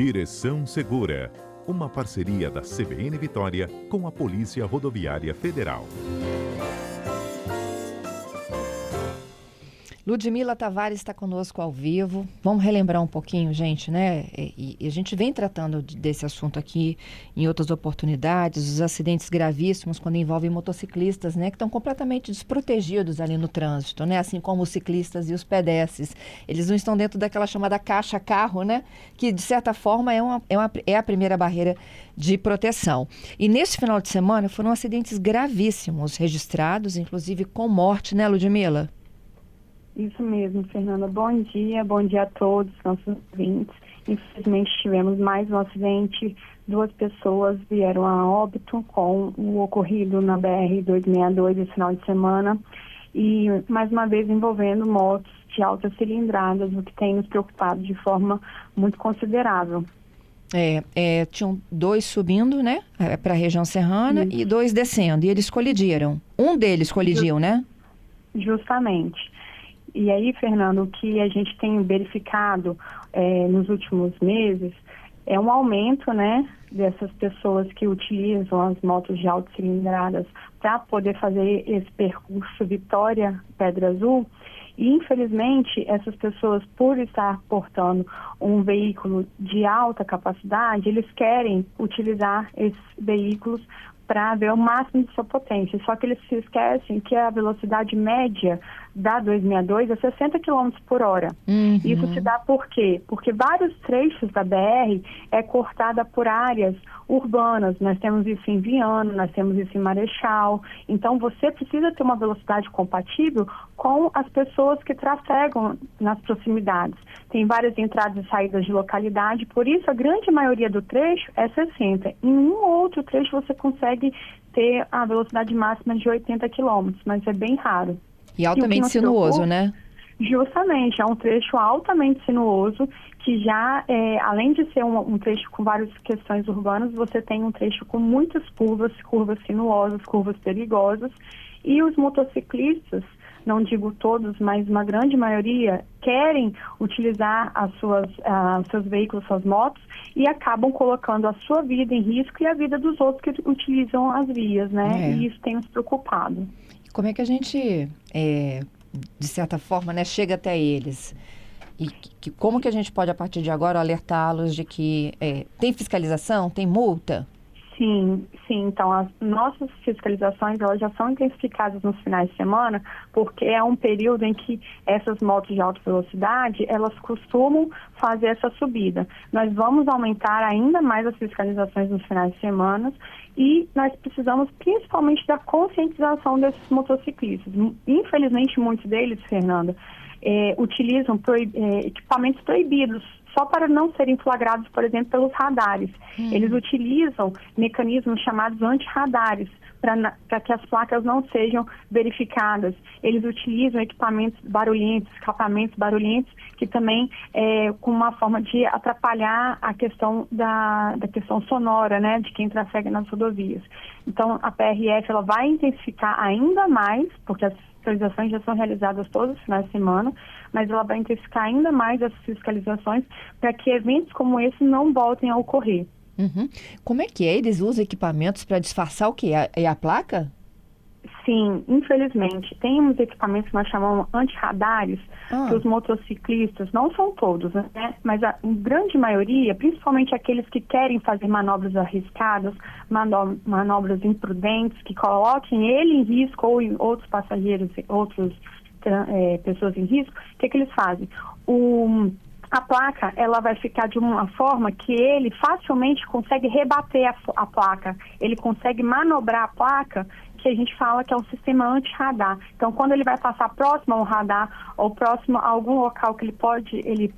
Direção Segura, uma parceria da CBN Vitória com a Polícia Rodoviária Federal. Ludmila Tavares está conosco ao vivo. Vamos relembrar um pouquinho, gente, né? E a gente vem tratando desse assunto aqui em outras oportunidades, os acidentes gravíssimos quando envolvem motociclistas, né? Que estão completamente desprotegidos ali no trânsito, né? Assim como os ciclistas e os pedestres. Eles não estão dentro daquela chamada caixa-carro, né? Que, de certa forma, é a primeira barreira de proteção. E nesse final de semana foram acidentes gravíssimos registrados, inclusive com morte, né, Ludmila? Isso mesmo, Fernanda. Bom dia a todos, nossos ouvintes. Infelizmente tivemos mais um acidente, 2 pessoas vieram a óbito com o ocorrido na BR-262 esse final de semana e mais uma vez envolvendo motos de altas cilindradas, o que tem nos preocupado de forma muito considerável. Tinham 2 subindo, né, para a região serrana. Isso. E 2 descendo, e eles colidiram. Um deles colidiu, né? Justamente. E aí, Fernando, o que a gente tem verificado nos últimos meses é um aumento, né, dessas pessoas que utilizam as motos de altas cilindradas para poder fazer esse percurso Vitória-Pedra Azul. E, infelizmente, essas pessoas, por estar portando um veículo de alta capacidade, eles querem utilizar esses veículos para ver o máximo de sua potência. Só que eles se esquecem que a velocidade média da 262 é 60 km por hora. Uhum. Isso se dá por quê? Porque vários trechos da BR é cortada por áreas urbanas. Nós temos isso em Viana, nós temos isso em Marechal. Então, você precisa ter uma velocidade compatível com as pessoas que trafegam nas proximidades. Tem várias entradas e saídas de localidade, por isso a grande maioria do trecho é 60. Em um ou outro trecho você consegue ter a velocidade máxima de 80 km, mas é bem raro. E altamente sinuoso, né? Justamente, é um trecho altamente sinuoso, que já, além de ser um trecho com várias questões urbanas, você tem um trecho com muitas curvas sinuosas, curvas perigosas, e os motociclistas, não digo todos, mas uma grande maioria, querem utilizar seus veículos, suas motos, e acabam colocando a sua vida em risco e a vida dos outros que utilizam as vias, né? E isso tem nos preocupado. Como é que a gente, de certa forma, né, chega até eles? E como que a gente pode, a partir de agora, alertá-los de que tem fiscalização, tem multa? Sim. Então, as nossas fiscalizações, elas já são intensificadas nos finais de semana, porque é um período em que essas motos de alta velocidade, elas costumam fazer essa subida. Nós vamos aumentar ainda mais as fiscalizações nos finais de semana e nós precisamos principalmente da conscientização desses motociclistas. Infelizmente, muitos deles, Fernanda, utilizam equipamentos proibidos, só para não serem flagrados, por exemplo, pelos radares. Eles utilizam mecanismos chamados antirradares para que as placas não sejam verificadas. Eles utilizam equipamentos barulhentos, escapamentos barulhentos, que também com uma forma de atrapalhar a questão da questão sonora, né, de quem trafega nas rodovias. Então, a PRF ela vai intensificar ainda mais, porque as fiscalizações já são realizadas todos os finais de semana, mas ela vai intensificar ainda mais as fiscalizações para que eventos como esse não voltem a ocorrer. Uhum. Como é que é? Eles usam equipamentos para disfarçar o quê? A placa? Sim, infelizmente. Tem uns equipamentos que nós chamamos antirradares, que os motociclistas, não são todos, né? Mas a grande maioria, principalmente aqueles que querem fazer manobras arriscadas, manobras imprudentes, que coloquem ele em risco ou em outros passageiros, outras pessoas em risco, o que eles fazem? A placa, ela vai ficar de uma forma que ele facilmente consegue rebater a placa. Ele consegue manobrar a placa, que a gente fala que é um sistema anti-radar. Então, quando ele vai passar próximo ao radar ou próximo a algum local que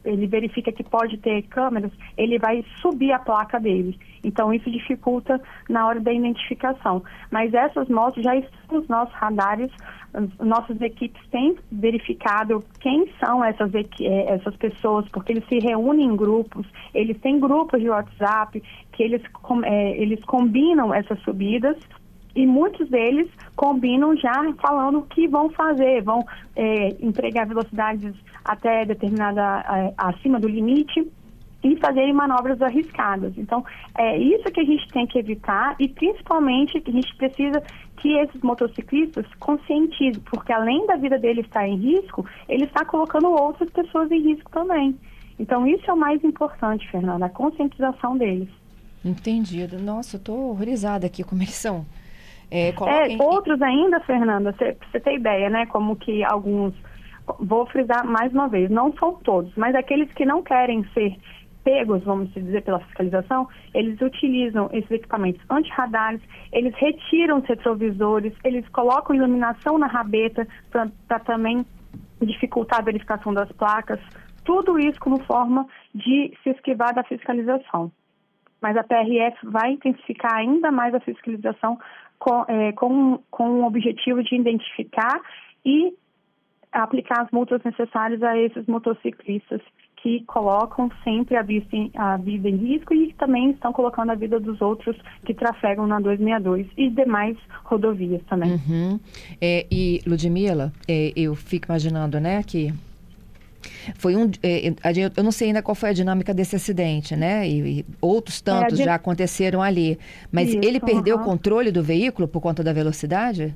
ele verifica que pode ter câmeras, ele vai subir a placa dele. Então, isso dificulta na hora da identificação. Mas essas motos já estão nos nossos radares, nossas equipes têm verificado quem são essas pessoas, porque eles se reúnem em grupos, eles têm grupos de WhatsApp, que eles combinam essas subidas, e muitos deles combinam já falando o que vão fazer, vão empregar velocidades até determinada, acima do limite, e fazerem manobras arriscadas. Então, é isso que a gente tem que evitar e, principalmente, a gente precisa que esses motociclistas conscientizem, porque além da vida dele estar em risco, ele está colocando outras pessoas em risco também. Então, isso é o mais importante, Fernanda, a conscientização deles. Entendido. Nossa, eu estou horrorizada aqui, como eles são. Outros ainda, Fernanda, pra você ter ideia, né, como que alguns, vou frisar mais uma vez, não são todos, mas aqueles que não querem ser pegos, vamos dizer, pela fiscalização, eles utilizam esses equipamentos anti-radares, eles retiram os retrovisores, eles colocam iluminação na rabeta para também dificultar a verificação das placas, tudo isso como forma de se esquivar da fiscalização. Mas a PRF vai intensificar ainda mais a fiscalização com o objetivo de identificar e aplicar as multas necessárias a esses motociclistas que colocam sempre a vida em risco e também estão colocando a vida dos outros que trafegam na 262 e demais rodovias também. Uhum. E, Ludmila, eu fico imaginando, né, que foi eu não sei ainda qual foi a dinâmica desse acidente, né, e outros tantos já aconteceram ali, mas isso, ele perdeu o controle do veículo por conta da velocidade?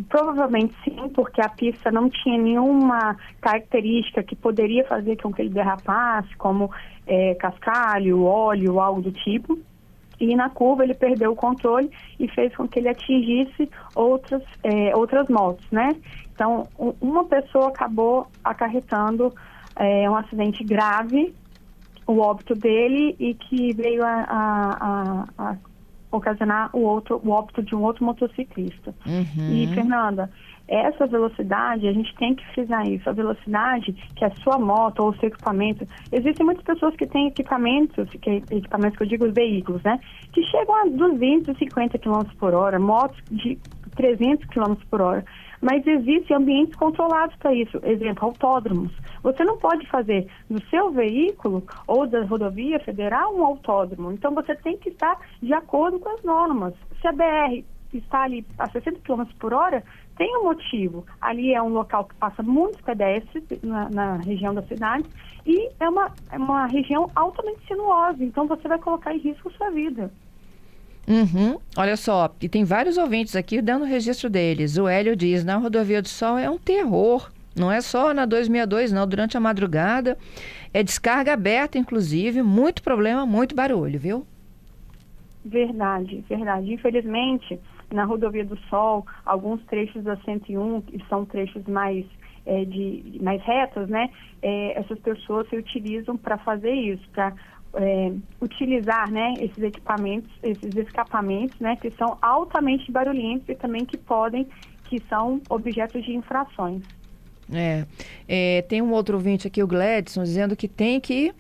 Provavelmente sim, porque a pista não tinha nenhuma característica que poderia fazer com que ele derrapasse, como cascalho, óleo, algo do tipo. E na curva ele perdeu o controle e fez com que ele atingisse outras motos, né? Então, uma pessoa acabou acarretando um acidente grave, o óbito dele, e que veio a ocasionar o óbito de um outro motociclista. Uhum. E, Fernanda, essa velocidade, a gente tem que frisar isso, a velocidade que a sua moto ou o seu equipamento, existem muitas pessoas que têm equipamentos que eu digo os veículos, né, que chegam a 250 km por hora, motos de 300 km por hora, mas existem ambientes controlados para isso, exemplo, autódromos. Você não pode fazer no seu veículo ou da rodovia federal um autódromo, então você tem que estar de acordo com as normas. Se a BR está ali a 60 km por hora, tem um motivo. Ali é um local que passa muitos pedestres na região da cidade e é uma região altamente sinuosa, então você vai colocar em risco a sua vida. Uhum. Olha só, e tem vários ouvintes aqui dando registro deles. O Hélio diz, na Rodovia do Sol é um terror. Não é só na 262, não. Durante a madrugada é descarga aberta, inclusive. Muito problema, muito barulho, viu? Verdade, verdade. Infelizmente, na Rodovia do Sol, alguns trechos da 101, que são trechos mais retos, né? Essas pessoas se utilizam para fazer isso, para utilizar, né, esses equipamentos, esses escapamentos, né, que são altamente barulhentos e também que são objetos de infrações. Tem um outro ouvinte aqui, o Gladson, dizendo que tem que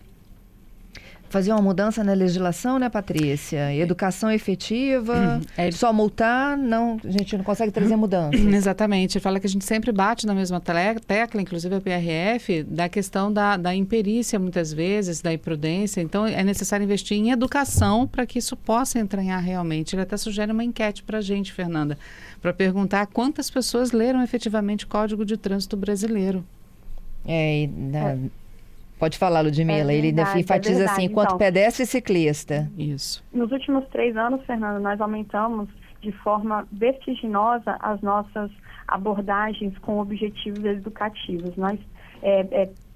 fazer uma mudança na legislação, né, Patrícia? Educação efetiva, só multar, não, a gente não consegue trazer mudanças. Exatamente. Ele fala que a gente sempre bate na mesma tecla, inclusive a PRF, da questão da imperícia, muitas vezes, da imprudência. Então, é necessário investir em educação para que isso possa entranhar realmente. Ele até sugere uma enquete para a gente, Fernanda, para perguntar quantas pessoas leram efetivamente o Código de Trânsito Brasileiro. Pode falar, Ludmila. Ele enfatiza assim, quanto então, pedestre e ciclista. Isso. Nos últimos 3 anos, Fernanda, nós aumentamos de forma vertiginosa as nossas abordagens com objetivos educativos. Nós,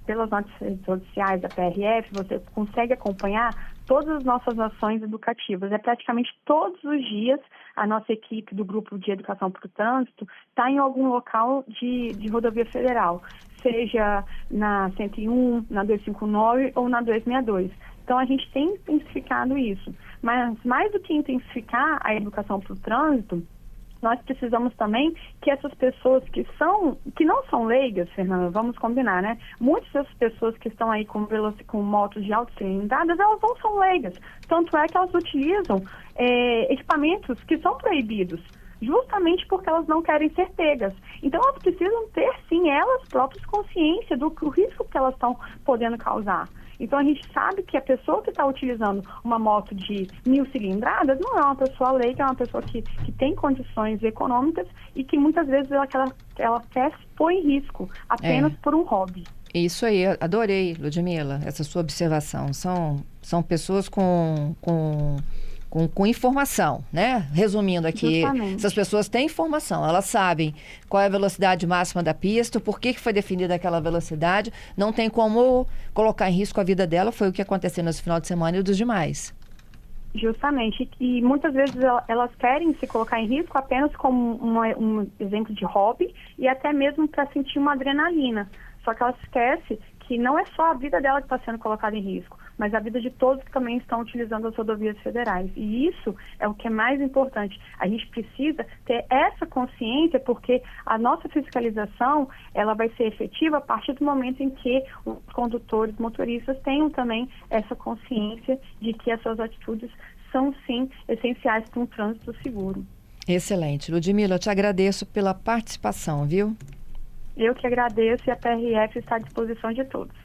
pelas notas sociais da PRF, você consegue acompanhar todas as nossas ações educativas. Praticamente todos os dias a nossa equipe do Grupo de Educação para o Trânsito está em algum local de rodovia federal, seja na 101, na 259 ou na 262. Então, a gente tem intensificado isso. Mas, mais do que intensificar a educação para o trânsito, nós precisamos também que essas pessoas que não são leigas, Fernanda, vamos combinar, né? Muitas dessas pessoas que estão aí com motos de altas cilindradas, elas não são leigas. Tanto é que elas utilizam equipamentos que são proibidos, justamente porque elas não querem ser pegas. Então, elas precisam ter, sim, elas próprias consciência do risco que elas estão podendo causar. Então, a gente sabe que a pessoa que está utilizando uma moto de 1000 cilindradas não é uma pessoa leiga, é uma pessoa que tem condições econômicas e que muitas vezes ela quer se pôr em risco apenas por um hobby. Isso aí, adorei, Ludmila, essa sua observação. São pessoas com informação, né? Resumindo aqui, Justamente. essas pessoas têm informação, elas sabem qual é a velocidade máxima da pista, por que foi definida aquela velocidade, não tem como colocar em risco a vida dela, foi o que aconteceu nesse final de semana e dos demais. Justamente, e muitas vezes elas querem se colocar em risco apenas como um exemplo de hobby e até mesmo para sentir uma adrenalina. Só que ela esquece que não é só a vida dela que está sendo colocada em risco, mas a vida de todos que também estão utilizando as rodovias federais. E isso é o que é mais importante. A gente precisa ter essa consciência, porque a nossa fiscalização ela vai ser efetiva a partir do momento em que os condutores, motoristas tenham também essa consciência de que as suas atitudes são, sim, essenciais para um trânsito seguro. Excelente. Ludmila, eu te agradeço pela participação, viu? Eu que agradeço e a PRF está à disposição de todos.